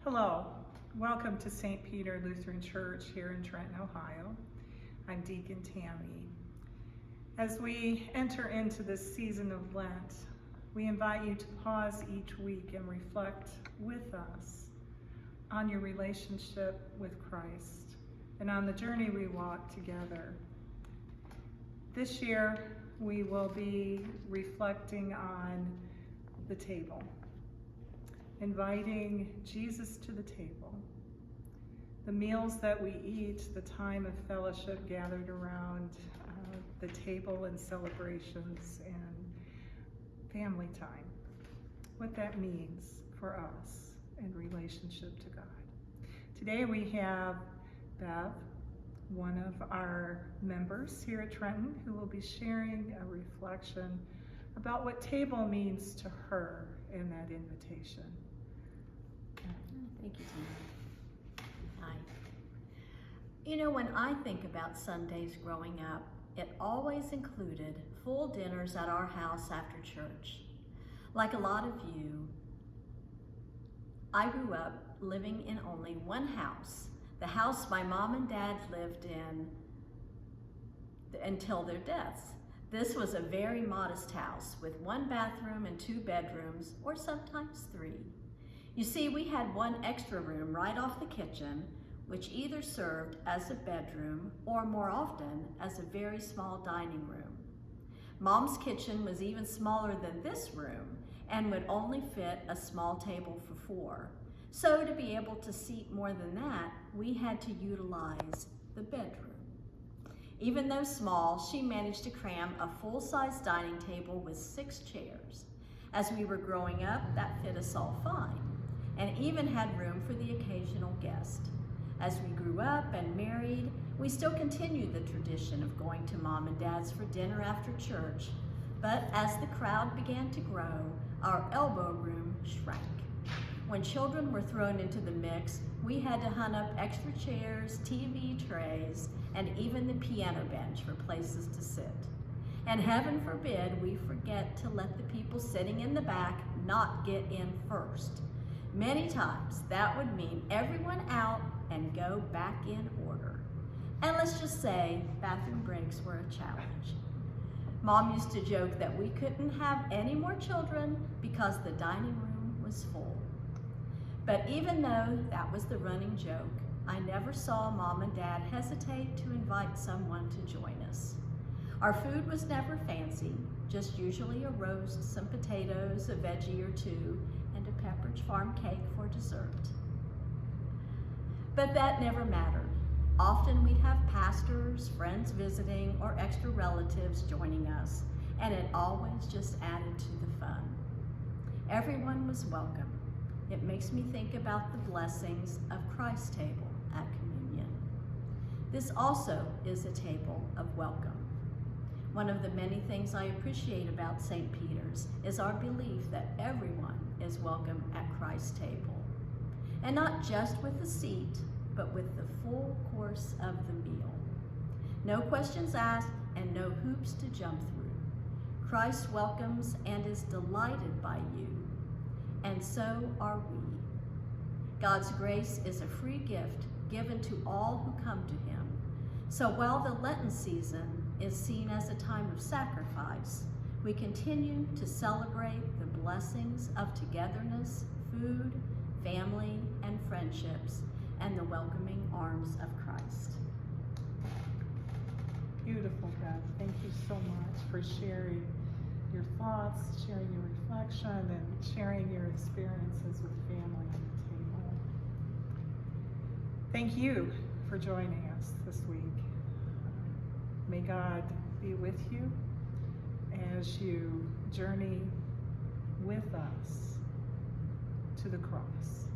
Hello, welcome to St. Peter Lutheran Church here in Trenton, Ohio. I'm Deacon Tammy. As we enter into this season of Lent, we invite you to pause each week and reflect with us on your relationship with Christ and on the journey we walk together. This year, we will be reflecting on the table, inviting Jesus to the table, the meals that we eat, the time of fellowship gathered around the table and celebrations and family time, what that means for us in relationship to God. Today we have Bev, one of our members here at Trenton, who will be sharing a reflection about what table means to her in that invitation. Thank you, Tina. Hi. You know, when I think about Sundays growing up, it always included full dinners at our house after church. Like a lot of you, I grew up living in only one house, the house my mom and dad lived in until their deaths. This was a very modest house with one bathroom and 2 bedrooms, or sometimes 3. You see, we had one extra room right off the kitchen, which either served as a bedroom or more often as a very small dining room. Mom's kitchen was even smaller than this room and would only fit a small table for 4. So to be able to seat more than that, we had to utilize the bedroom. Even though small, she managed to cram a full-size dining table with 6 chairs. As we were growing up, that fit us all fine, and even had room for the occasional guest. As we grew up and married, we still continued the tradition of going to Mom and Dad's for dinner after church, but as the crowd began to grow, our elbow room shrank. When children were thrown into the mix, we had to hunt up extra chairs, TV trays, and even the piano bench for places to sit. And heaven forbid we forget to let the people sitting in the back not get in first. Many times that would mean everyone out and go back in order. And let's just say bathroom breaks were a challenge. Mom used to joke that we couldn't have any more children because the dining room was full. But even though that was the running joke, I never saw Mom and Dad hesitate to invite someone to join us. Our food was never fancy, just usually a roast, some potatoes, a veggie or 2, and a Pepperidge Farm cake for dessert. But that never mattered. Often we'd have pastors, friends visiting, or extra relatives joining us, and it always just added to the fun. Everyone was welcome. It makes me think about the blessings of Christ's table at communion. This also is a table of welcome. One of the many things I appreciate about St. Peter's is our belief that everyone is welcome at Christ's table. And not just with a seat, but with the full course of the meal. No questions asked and no hoops to jump through. Christ welcomes and is delighted by you, and so are we. God's grace is a free gift given to all who come to him. So while the Lenten season is seen as a time of sacrifice, we continue to celebrate the blessings of togetherness, food, family, and friendships, and the welcoming arms of Christ. Beautiful, Beth. Thank you so much for sharing your thoughts, sharing your reflection, and sharing your experiences with family at the table. Thank you for joining us this week. May God be with you as you journey with us to the cross.